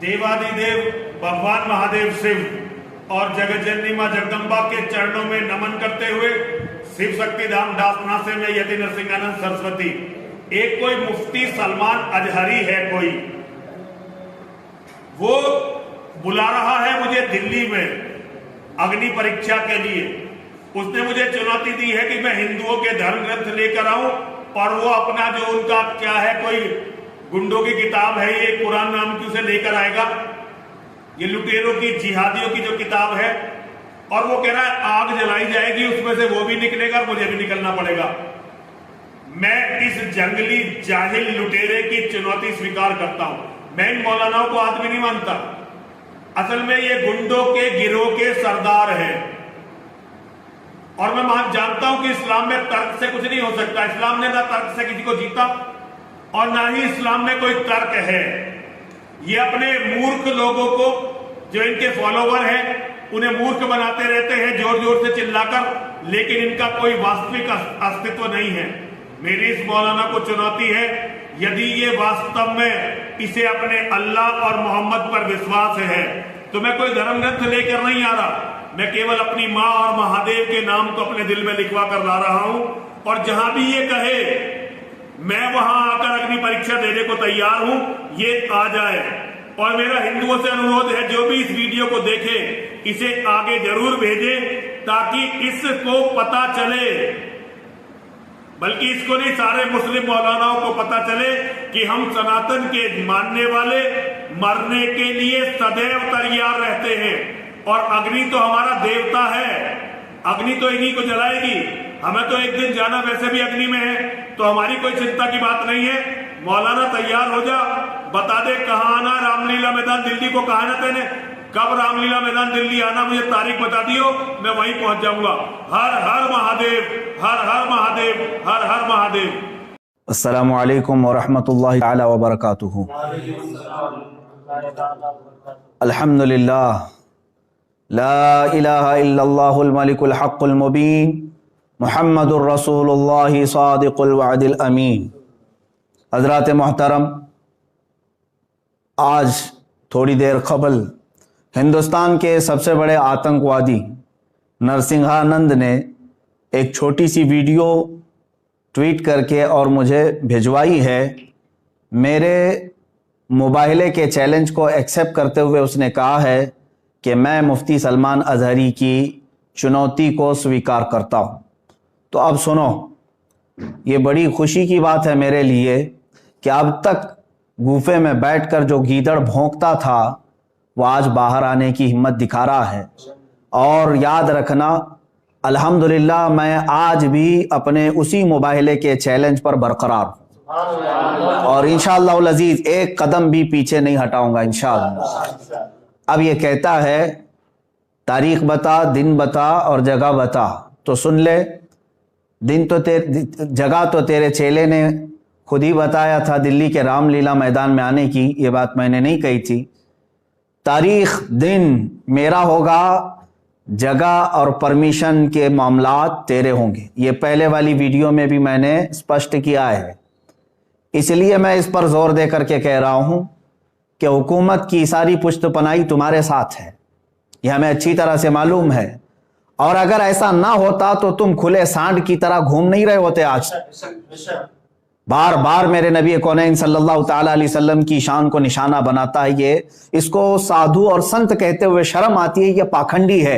देवादिदेव भगवान महादेव शिव और जगत जननी मां जगदम्बा के चरणों में नमन करते हुए शिव शक्ति धाम दासनासे में यति नरसिंहानंद सरस्वती। एक कोई मुफ्ती सलमान अजहरी है, कोई वो बुला रहा है मुझे दिल्ली में अग्नि परीक्षा के लिए। उसने मुझे चुनौती दी है कि मैं हिंदुओं के धर्म ग्रंथ लेकर आऊं और वो अपना जो उनका क्या है, कोई गुंडों की किताब है ये, कुरान नाम की, उसे लेकर आएगा। ये लुटेरों की, जिहादियों की जो किताब है, और वो कह रहा है आग जलाई जाएगी, उसमें से वो भी निकलेगा और मुझे भी निकलना पड़ेगा। मैं इस जंगली जाहिल लुटेरे की चुनौती स्वीकार करता हूं। मैं इन मौलानाओं को आदमी नहीं मानता। असल में ये गुंडों के गिरोह के सरदार हैं, और मैं जानता हूं कि इस्लाम में तर्क से कुछ नहीं हो सकता। इस्लाम ने ना तर्क से किसी को जीता और ना ही इस्लाम में कोई तर्क है। ये अपने मूर्ख लोगों को, जो इनके फॉलोवर हैं, उन्हें मूर्ख बनाते रहते हैं जोर जोर से चिल्लाकर, लेकिन इनका कोई वास्तविक अस्तित्व नहीं है। मेरी इस मौलाना को चुनौती है, यदि ये वास्तव में इसे अपने अल्लाह और मोहम्मद पर विश्वास है तो मैं कोई धर्म ग्रंथ लेकर नहीं आ रहा। मैं केवल अपनी माँ और महादेव के नाम को अपने दिल में लिखवा कर ला रहा हूं, और जहां भी ये कहे मैं वहां आकर अग्नि परीक्षा देने को तैयार हूं, ये आ जाए। और मेरा हिंदुओं से अनुरोध है, जो भी इस वीडियो को देखे इसे आगे जरूर भेजे, ताकि इसको पता चले, बल्कि इसको नहीं, सारे मुस्लिम मौलानाओं को पता चले कि हम सनातन के मानने वाले मरने के लिए सदैव तैयार रहते हैं। और अग्नि तो हमारा देवता है, अग्नि तो इन्हीं को जलाएगी। हमें तो एक दिन जाना वैसे भी अग्नि में है, तो हमारी कोई चिंता की बात नहीं है। मौलाना तैयार हो जा, बता दे कहाँ आना। रामलीला मैदान दिल्ली को कहा ना तेने, कब रामलीला मैदान दिल्ली आना, मुझे तारीख बता दियो, मैं वहीं पहुंच जाऊंगा। हर हर महादेव, हर हर महादेव, हर हर महादेव। अस्सलामु अलैकुम वरहमतुल्लाहि तआला वबरकातुहू। अल्हम्दुलिल्लाह, ला इलाहा इल्लल्लाहुल मलिकुल हक़्क़ुल मुबीन, मुहम्मदुर रसूलुल्लाह सादिकुल वअदिल अमीन। हज़रात मोहतरम, आज थोड़ी देर कबल हिंदुस्तान के सबसे बड़े आतंकवादी नरसिंहानंद ने एक छोटी सी वीडियो ट्वीट करके और मुझे भिजवाई है। मेरे मुबाहिले के चैलेंज को एक्सेप्ट करते हुए उसने कहा है कि मैं मुफ्ती सलमान अजहरी की चुनौती को स्वीकार करता हूँ। तो अब सुनो, ये बड़ी खुशी की बात है मेरे लिए कि अब तक गुफे में बैठकर जो गीदड़ भौंकता था वो आज बाहर आने की हिम्मत दिखा रहा है। और याद रखना, अल्हम्दुलिल्लाह मैं आज भी अपने उसी मुबाहिले के चैलेंज पर बरकरार हूँ, और इंशाअल्लाह उल अजीज एक कदम भी पीछे नहीं हटाऊंगा इंशाअल्लाह। अब ये कहता है तारीख बता, दिन बता और जगह बता, तो सुन ले। दिन तो जगह तो तेरे चेले ने खुद ही बताया था, दिल्ली के रामलीला मैदान में आने की। ये बात मैंने नहीं कही थी। तारीख दिन मेरा होगा, जगह और परमिशन के मामलात तेरे होंगे। ये पहले वाली वीडियो में भी मैंने स्पष्ट किया है। इसलिए मैं इस पर जोर दे करके कह रहा हूं कि हुकूमत की सारी पुश्तपनाही तुम्हारे साथ है, यह हमें अच्छी तरह से मालूम है। और अगर ऐसा ना होता तो तुम खुले सांड की तरह घूम नहीं रहे होते आज। बार बार मेरे नबी कौनैन सल्लल्लाहु ताला अलैहि वसल्लम की शान को निशाना बनाता है ये। इसको साधु और संत कहते हुए शर्म आती है, ये पाखंडी है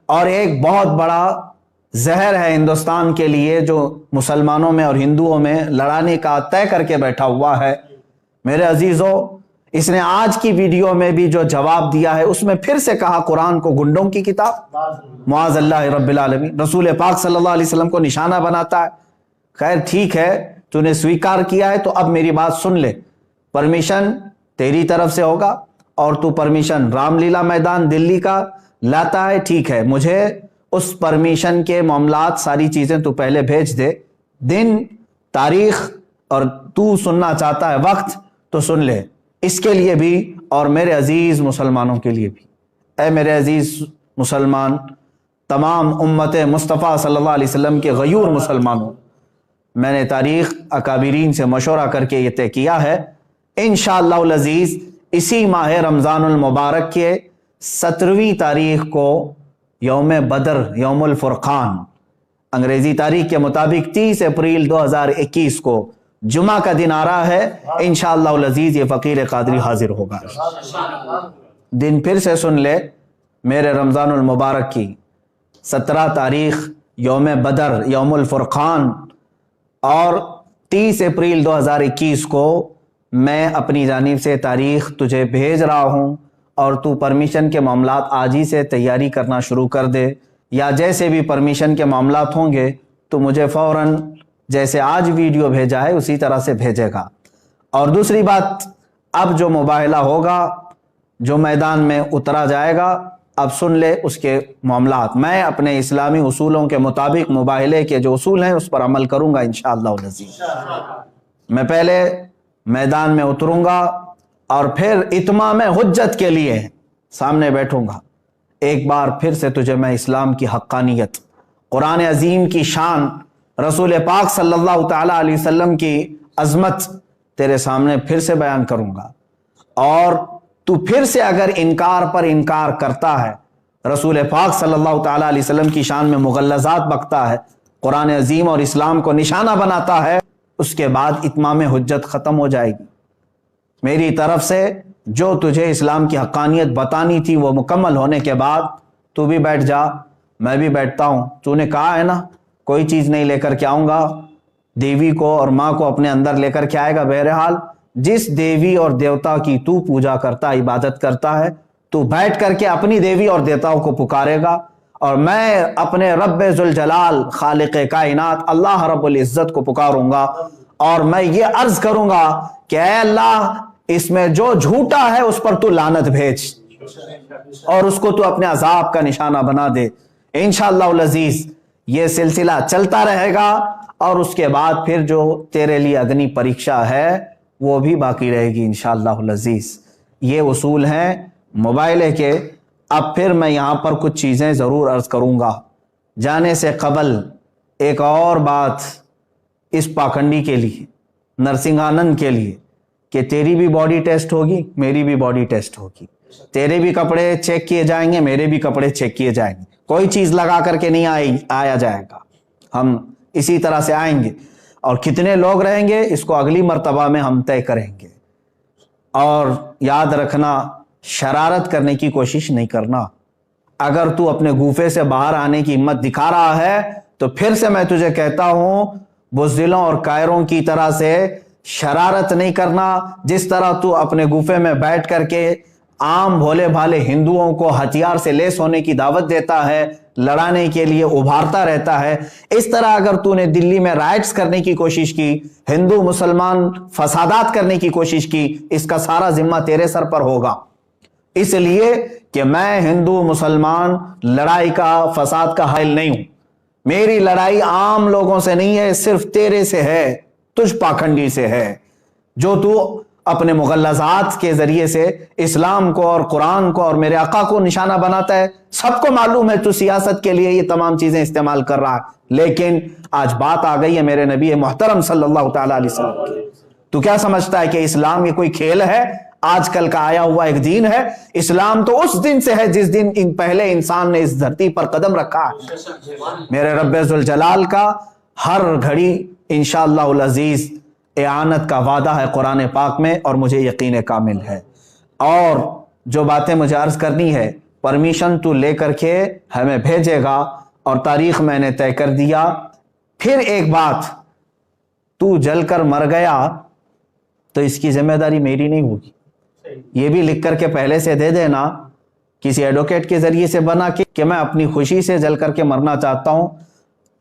और एक बहुत बड़ा जहर है हिंदुस्तान के लिए, जो मुसलमानों में और हिंदुओं में लड़ाने का तय करके बैठा हुआ है। मेरे अजीजों, इसने आज की वीडियो में भी जो जवाब दिया है उसमें फिर से कहा कुरान को गुंडों की किताब, मुआज़ल्लाह रब्बिल आलमीन। रसूल पाक सल्लल्लाहु अलैहि वसल्लम को निशाना बनाता है। खैर ठीक है, तूने स्वीकार किया है तो अब मेरी बात सुन ले। परमिशन तेरी तरफ से होगा और तू परमिशन रामलीला मैदान दिल्ली का लाता है, ठीक है। मुझे उस परमिशन के मामलात सारी चीजें तू पहले भेज दे, दिन, तारीख, और तू सुनना चाहता है वक्त तो सुन ले। इसके लिए भी और मेरे अजीज मुसलमानों के लिए भी, ऐ मेरे अजीज मुसलमान, तमाम उम्मत मुस्तफ़ा सल्लल्लाहु अलैहि वसल्लम के गयूर मुसलमानों, मैंने तारीख अकाबिरीन से मशवरा करके ये तय किया है, इंशाअल्लाह अज़ीज़ इसी माह रमज़ानुल मुबारक के 17वीं तारीख को यौम बदर यौमुल फुरक़ान अंग्रेजी तारीख के मुताबिक 30 अप्रैल 2021 को जुमा का दिन आ रहा है। इंशाअल्लाह अज़ीज़ ये फ़कीर क़ादरी हाजिर होगा। दिन फिर से सुन ले, मेरे रमज़ानुल मुबारक की 17 तारीख यौम बदर यौमुल फुरक़ान और 30 अप्रैल 2021 को मैं अपनी जानिब से तारीख तुझे भेज रहा हूँ और तू परमिशन के मामलात आज ही से तैयारी करना शुरू कर दे, या जैसे भी परमिशन के मामलात होंगे तो मुझे फ़ौरन जैसे आज वीडियो भेजा है उसी तरह से भेजेगा। और दूसरी बात, अब जो मुबाहला होगा, जो मैदान में उतरा जाएगा, अब सुन ले उसके मामलात। मैं अपने इस्लामी उसूलों के मुताबिक मुबाहले के जो उसूल हैं उस पर अमल करूँगा इंशाअल्लाह अज़ीज़। मैं पहले मैदान में उतरूँगा और फिर इत्माम हुज्जत के लिए सामने बैठूँगा। एक बार फिर से तुझे मैं इस्लाम की हक्कानियत, कुरान अजीम की शान, रसूल पाक सल्लल्लाहु ताला अलैहि वसल्लम की अज़मत तेरे सामने फिर से बयान करूँगा। और तू फिर से अगर इनकार पर इनकार करता है, रसूल पाक सल्लल्लाहु ताला अलैहि वसल्लम की शान में मुग़ल्लज़ात बकता है, कुरान अजीम और इस्लाम को निशाना बनाता है, उसके बाद इत्माम हुज्जत ख़त्म हो जाएगी। मेरी तरफ से जो तुझे इस्लाम की हक्कानियत बतानी थी वो मुकम्मल होने के बाद तू भी बैठ जा, मैं भी बैठता हूँ। तूने कहा है ना कोई चीज़ नहीं लेकर के आऊँगा, देवी को और माँ को अपने अंदर लेकर के आएगा। बहरहाल जिस देवी और देवता की तू पूजा करता, इबादत करता है, तू बैठ करके अपनी देवी और देवताओं को पुकारेगा और मैं अपने रब्बे जुल जलाल खालिक कायनात अल्लाह रब्बुल इज़्ज़त को पुकारूंगा और मैं ये अर्ज करूंगा कि ऐ अल्लाह, इसमें जो झूठा है उस पर तू लानत भेज और उसको तू अपने अजाब का निशाना बना दे। इंशाअल्लाह अज़ीज़ ये सिलसिला चलता रहेगा और उसके बाद फिर जो तेरे लिए अग्नि परीक्षा है वो भी बाकी रहेगी इंशाअल्लाह अज़ीज़। ये उसूल हैं मोबाइल के। अब फिर मैं यहाँ पर कुछ चीज़ें ज़रूर अर्ज़ करूँगा। जाने से क़बल एक और बात इस पाखंडी के लिए, नरसिंहानंद के लिए, कि तेरी भी बॉडी टेस्ट होगी, मेरी भी बॉडी टेस्ट होगी, तेरे भी कपड़े चेक किए जाएंगे, मेरे भी कपड़े चेक किए जाएंगे। कोई चीज़ लगा करके नहीं आया जाएगा, हम इसी तरह से आएंगे और कितने लोग रहेंगे इसको अगली मर्तबा में हम तय करेंगे। और याद रखना, शरारत करने की कोशिश नहीं करना। अगर तू अपने गुफे से बाहर आने की हिम्मत दिखा रहा है तो फिर से मैं तुझे कहता हूं, बुज़दिलों और कायरों की तरह से शरारत नहीं करना। जिस तरह तू अपने गुफे में बैठ करके आम भोले भाले हिंदुओं को हथियार से लेस होने की दावत देता है, लड़ाने के लिए उभारता रहता है, इस तरह अगर तूने दिल्ली में राइट्स करने की कोशिश की, हिंदू मुसलमान फसादात करने की कोशिश की, इसका सारा जिम्मा तेरे सर पर होगा। इसलिए कि मैं हिंदू मुसलमान लड़ाई का, फसाद का हाइल नहीं हूं। मेरी लड़ाई आम लोगों से नहीं है, सिर्फ तेरे से है, तुझ पाखंडी से है, जो तू अपने मुग़ल्लज़ात के जरिए से इस्लाम को और कुरान को और मेरे आका को निशाना बनाता है। सबको मालूम है तू सियासत के लिए ये तमाम चीजें इस्तेमाल कर रहा है, लेकिन आज बात आ गई है मेरे नबी मोहतरम सल्लल्लाहु ताला अलैहि वसल्लम की। तू क्या समझता है कि इस्लाम ये कोई खेल है, आजकल का आया हुआ एक दीन है? इस्लाम तो उस दिन से है जिस दिन पहले इंसान ने इस धरती पर कदम रखा है। मेरे रब्बे जुल जलाल का हर घड़ी इंशाअल्लाह अज़ीज़ एआनत का वादा है कुरान पाक में और मुझे यकीन कामिल है। और जो बातें मुझे अर्ज करनी है, परमिशन तू लेकर के हमें भेजेगा और तारीख मैंने तय कर दिया। फिर एक बात, तू जलकर मर गया तो इसकी जिम्मेदारी मेरी नहीं होगी। ये भी लिख करके पहले से दे देना किसी एडवोकेट के जरिए से बना के कि मैं अपनी खुशी से जल करके मरना चाहता हूं,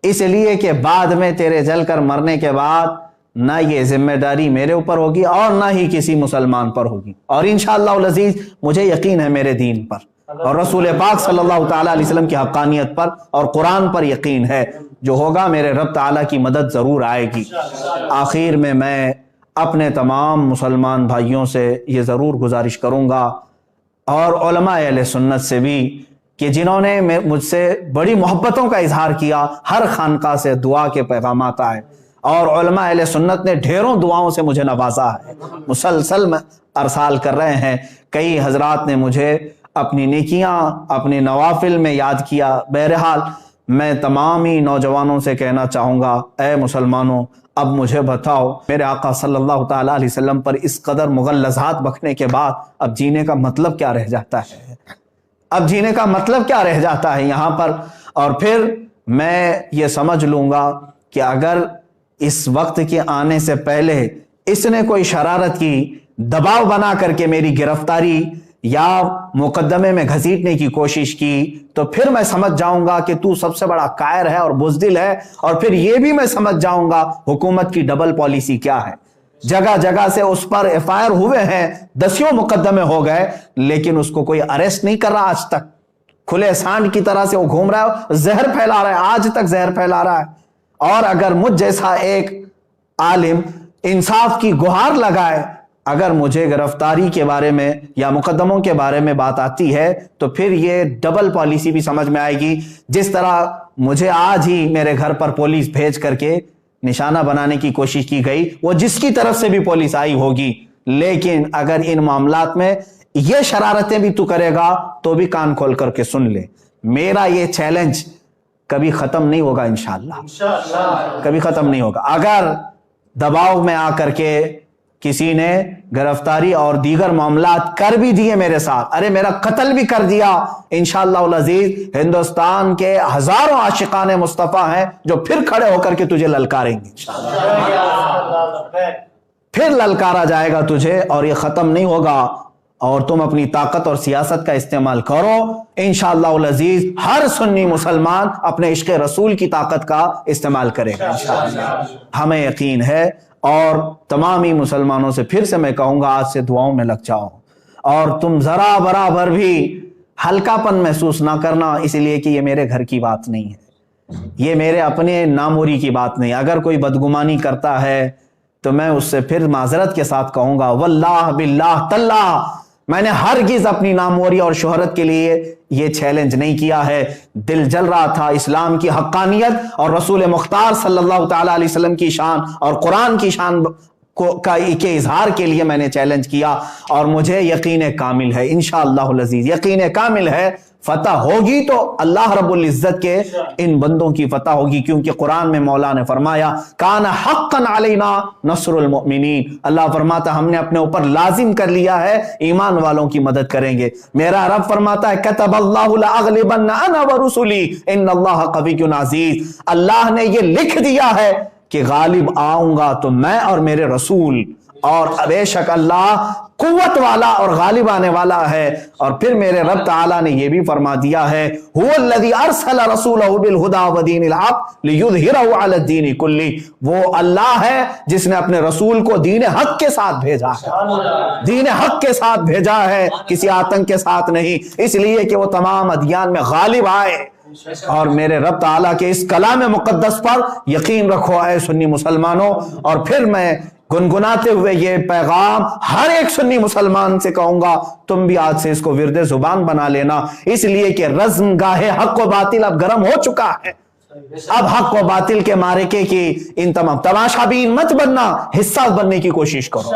इसलिए कि बाद में तेरे जलकर मरने के बाद ना ये जिम्मेदारी मेरे ऊपर होगी और ना ही किसी मुसलमान पर होगी। और इंशाअल्लाह अज़ीज़ मुझे यकीन है मेरे दीन पर और रसूल पाक सल्लल्लाहु ताला अलैहि वसल्लम की हक्कानियत पर और कुरान पर यकीन है। जो होगा मेरे रब ताला की मदद जरूर आएगी। आखिर में मैं अपने तमाम मुसलमान भाइयों से ये ज़रूर गुजारिश करूँगा और उलमा अहले सुन्नत से भी कि जिन्होंने मुझसे बड़ी मोहब्बतों का इजहार किया, हर खानका से दुआ के पैगामात आए, اور علماء اہل سنت نے ڈھیروں دعاؤں سے مجھے نوازا ہے، مسلسل میں ارسال کر رہے ہیں۔ کئی حضرات نے مجھے اپنی نیکیاں اپنے نوافل میں یاد کیا۔ بہرحال میں تمامی نوجوانوں سے کہنا چاہوں گا، اے مسلمانوں، اب مجھے بتاؤ، میرے آقا صلی اللہ تعالیٰ علیہ وسلم پر اس قدر مغلظات بکنے کے بعد اب جینے کا مطلب کیا رہ جاتا ہے؟ اب جینے کا مطلب کیا رہ جاتا ہے یہاں پر؟ اور پھر میں یہ سمجھ لوں گا کہ اگر اس وقت کے آنے سے پہلے اس نے کوئی شرارت کی، دباؤ بنا کر کے میری گرفتاری یا مقدمے میں گھسیٹنے کی کوشش کی، تو پھر میں سمجھ جاؤں گا کہ تو سب سے بڑا قائر ہے اور بزدل ہے، اور پھر یہ بھی میں سمجھ جاؤں گا حکومت کی ڈبل پالیسی کیا ہے۔ جگہ جگہ سے اس پر ایف آئی آر ہوئے ہیں، دسیوں مقدمے ہو گئے، لیکن اس کو کوئی اریسٹ نہیں کر رہا آج تک۔ کھلے سانڈ کی طرح سے وہ گھوم رہا ہے، زہر پھیلا رہا ہے، آج تک زہر پھیلا رہا ہے۔ اور اگر مجھ جیسا ایک عالم انصاف کی گہار لگائے، اگر مجھے گرفتاری کے بارے میں یا مقدموں کے بارے میں بات آتی ہے، تو پھر یہ ڈبل پالیسی بھی سمجھ میں آئے گی۔ جس طرح مجھے آج ہی میرے گھر پر پولیس بھیج کر کے نشانہ بنانے کی کوشش کی گئی، وہ جس کی طرف سے بھی پولیس آئی ہوگی، لیکن اگر ان معاملات میں یہ شرارتیں بھی تو کرے گا تو بھی کان کھول کر کے سن لے، میرا یہ چیلنج کبھی ختم نہیں ہوگا انشاءاللہ، کبھی ختم نہیں ہوگا۔ اگر دباؤ میں آ کر کے کسی نے گرفتاری اور دیگر معاملات کر بھی دیے میرے ساتھ، ارے میرا قتل بھی کر دیا، انشاءاللہ العزیز ہندوستان کے ہزاروں عاشقان مصطفیٰ ہیں جو پھر کھڑے ہو کر کے تجھے للکاریں گے، پھر للکارا جائے گا تجھے، اور یہ ختم نہیں ہوگا۔ اور تم اپنی طاقت اور سیاست کا استعمال کرو، انشاءاللہ العزیز ہر سنی مسلمان اپنے عشق رسول کی طاقت کا استعمال کرے گا انشاءاللہ، ہمیں یقین ہے۔ اور تمامی مسلمانوں سے پھر سے میں کہوں گا، آج سے دعاؤں میں لگ جاؤ، اور تم ذرا برابر بھی ہلکا پن محسوس نہ کرنا، اس لیے کہ یہ میرے گھر کی بات نہیں ہے، یہ میرے اپنے ناموری کی بات نہیں۔ اگر کوئی بدگمانی کرتا ہے تو میں اس سے پھر معذرت کے ساتھ کہوں گا، واللہ باللہ تاللہ میں نے ہرگز اپنی ناموری اور شہرت کے لیے یہ چیلنج نہیں کیا ہے۔ دل جل رہا تھا اسلام کی حقانیت اور رسول مختار صلی اللہ تعالیٰ علیہ وسلم کی شان اور قرآن کی شان کے اظہار کے لیے میں نے چیلنج کیا، اور مجھے یقین کامل ہے انشاءاللہ العزیز، یقین کامل ہے فتح ہوگی تو اللہ رب العزت کے ان بندوں کی فتح ہوگی، کیونکہ قرآن میں مولا نے فرمایا کان حقا علینا نصر المؤمنین، اللہ فرماتا ہم نے اپنے اوپر لازم کر لیا ہے ایمان والوں کی مدد کریں گے۔ میرا رب فرماتا ہے کتب اللہ لاغلبن انا ورسلی ان اللہ قوی عزیز، اللہ نے یہ لکھ دیا ہے کہ غالب آؤں گا تو میں اور میرے رسول، اور بے شک اللہ قوت والا اور غالب آنے والا ہے۔ اور پھر میرے رب تعالیٰ نے یہ بھی فرما دیا ہے هو الذی ارسل رسولہ بالہدی ودین الحق لیظہرہ علی الدین کلہ، وہ اللہ ہے جس نے اپنے رسول کو دین حق کے ساتھ بھیجا ہے، دین حق کے ساتھ بھیجا ہے، کسی آتنک کے ساتھ نہیں، اس لیے کہ وہ تمام ادیان میں غالب آئے۔ اور میرے رب تعالیٰ کے اس کلام مقدس پر یقین رکھو اے سنی مسلمانوں۔ اور پھر میں گنگناتے ہوئے یہ پیغام ہر ایک سنی مسلمان سے کہوں گا، تم بھی آج سے اس کو ورد زبان بنا لینا، اس لیے کہ رزم گاہ حق و باطل اب گرم ہو چکا ہے۔ اب حق و باطل کے معرکے کی ان تمام تماشا بین مت بننا، حصہ بننے کی کوشش کرو،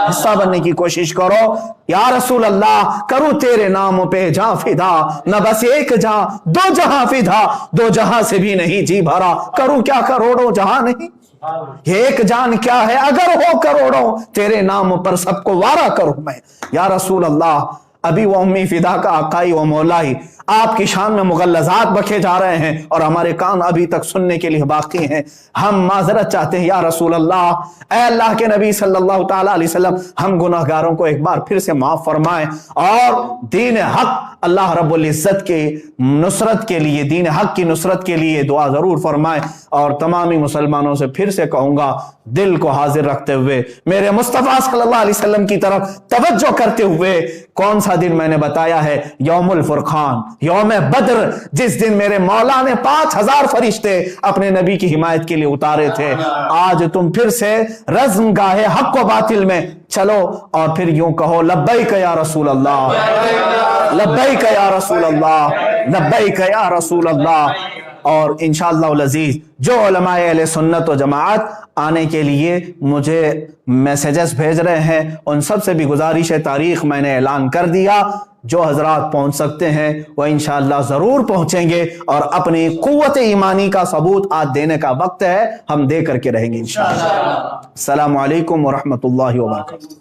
حصہ بننے کی کوشش کرو۔ یا رسول اللہ کروں تیرے نام پہ جاں فدا، نہ بس ایک جہاں دو جہاں فدا، دو جہاں سے بھی نہیں جی بھرا، کروں کیا کروڑوں جہاں نہیں، یہ ایک جان کیا ہے اگر ہو کروڑوں، تیرے نام پر سب کو وارا کروں میں۔ یا رسول اللہ ابھی وہ امی فدا کا آقائی و مولائی آپ کی شان میں مغلظات بکے جا رہے ہیں، اور ہمارے کان ابھی تک سننے کے لیے باقی ہیں۔ ہم معذرت چاہتے ہیں یا رسول اللہ، اے اللہ کے نبی صلی اللہ تعالیٰ علیہ وسلم، ہم گناہگاروں کو ایک بار پھر سے معاف فرمائیں، اور دین حق اللہ رب العزت کے نصرت کے لیے، دین حق کی نصرت کے لیے دعا ضرور فرمائیں۔ اور تمامی مسلمانوں سے پھر سے کہوں گا، دل کو حاضر رکھتے ہوئے میرے مصطفیٰ صلی اللہ علیہ وسلم کی طرف توجہ کرتے ہوئے، کون سا دن میں نے بتایا ہے؟ یوم الفرقان، یوم بدر، جس دن میرے مولا نے 5000 فرشتے اپنے نبی کی حمایت کے لیے اتارے تھے۔ آج تم پھر سے رزم گاہ حق و باطل میں چلو، اور پھر یوں کہو لبیک یا رسول اللہ، لبیک یا رسول اللہ، لبیک یا رسول اللہ۔ اور انشاءاللہ العزیز جو علماء اہل سنت و جماعت آنے کے لیے مجھے میسیجز بھیج رہے ہیں ان سب سے بھی گزارش تاریخ میں نے اعلان کر دیا. جو حضرات پہنچ سکتے ہیں وہ انشاءاللہ ضرور پہنچیں گے اور اپنی قوت ایمانی کا ثبوت آج دینے کا وقت ہے, ہم دے کر کے رہیں گے انشاءاللہ. السلام علیکم ورحمۃ اللہ وبرکاتہ.